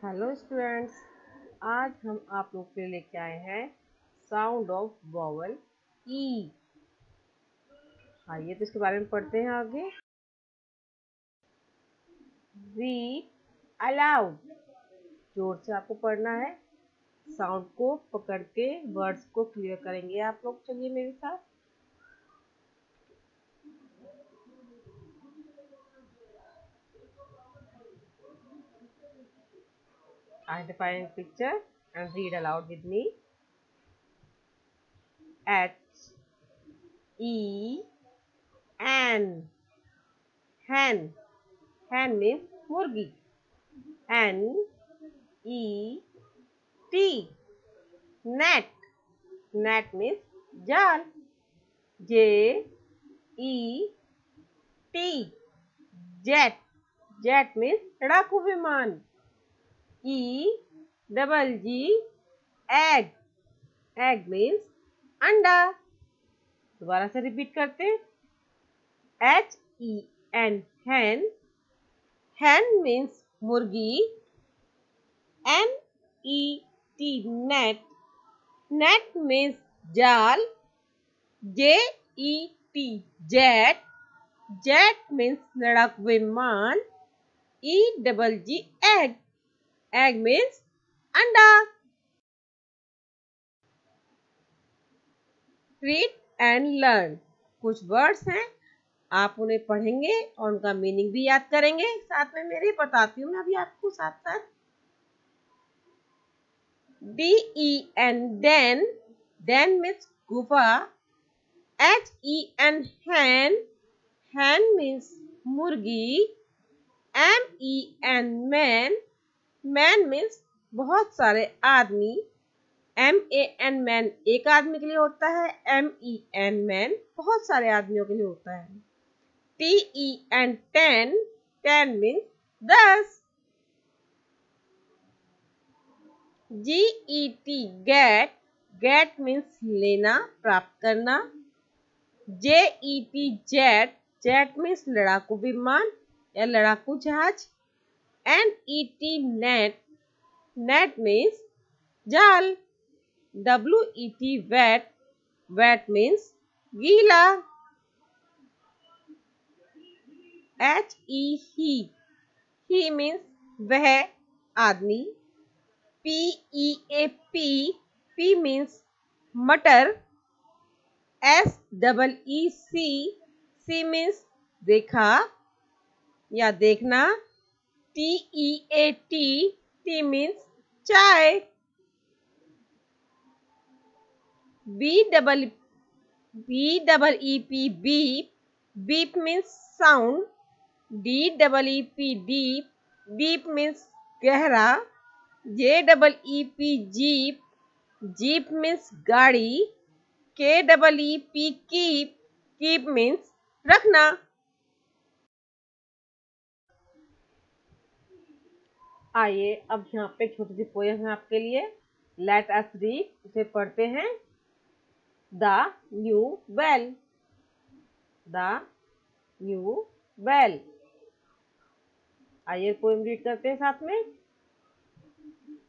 Hello students, आज हम आप लोग के लिए लेके आए हैं साउंड ऑफ वॉवल ई। आइए तो इसके बारे में पढ़ते हैं आगे। रीड अलाउड, जोर से आपको पढ़ना है। साउंड को पकड़ के वर्ड्स को क्लियर करेंगे आप लोग। चलिए मेरे साथ। Identify picture and read aloud with me. H-E-N, hen. Hen means murgi. N-E-T, net. Net means जाल. J-E-T, jet. Jet means लड़ाकू विमान. E-double-G, egg. Egg means अंडा. दोबारा से रिपीट करते हैं. H-E-N, hen. Hen means मुर्गी. N-E-T, net. Net means जाल. J-E-T, jet. Jet means लड़ाकू विमान. E-double-G, egg. Egg means अंडा. Read and learn. कुछ वर्ड्स हैं, आप उन्हें पढ़ेंगे और उनका मीनिंग भी याद करेंगे। साथ में मेरे बताती हूँ मैं अभी आपको साथ साथ। D-E-N, den. Den means गुफा. H-E-N, hen. Hen means मुर्गी. M-E-N, man. Man means बहुत सारे आदमी. M-A-N, man एक आदमी के लिए होता है. M-E-N, man बहुत सारे आदमियों के लिए होता है. T-E-N, ten. Ten means 10. G-E-T, get. Get means लेना, प्राप्त करना. J-E-T, jet. Jet means लड़ाकू विमान या लड़ाकू जहाज. N-E-T, net. Net means जाल. W-E-T, wet. Wet means गीला. H-E-he. He means वह आदमी. P-E-A-P. P means मटर. S-E-E-C. C means देखा या देखना. T-E-A-T. T means चाय. B-E-E-P, beep. Beep means sound. D-E-E-P, deep. Deep means गहरा. J-E-E-P, jeep. Jeep means गाड़ी. K-E-E-P, keep. Keep means रखना. आइए अब यहाँ पे छोटी सी पोयम है आपके लिए. Let us read. उसे पढ़ते हैं. The new bell. The new bell. आइए पोयम रीड करते हैं साथ में.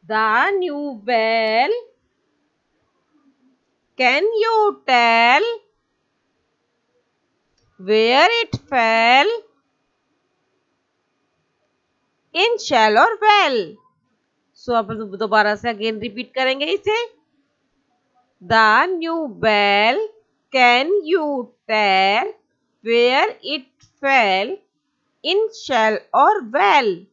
The new bell, can you tell where it fell? In shell और वेल. सो अब दोबारा से अगेन रिपीट करेंगे इसे. The new bell, can you tell where it fell? In shell और वेल.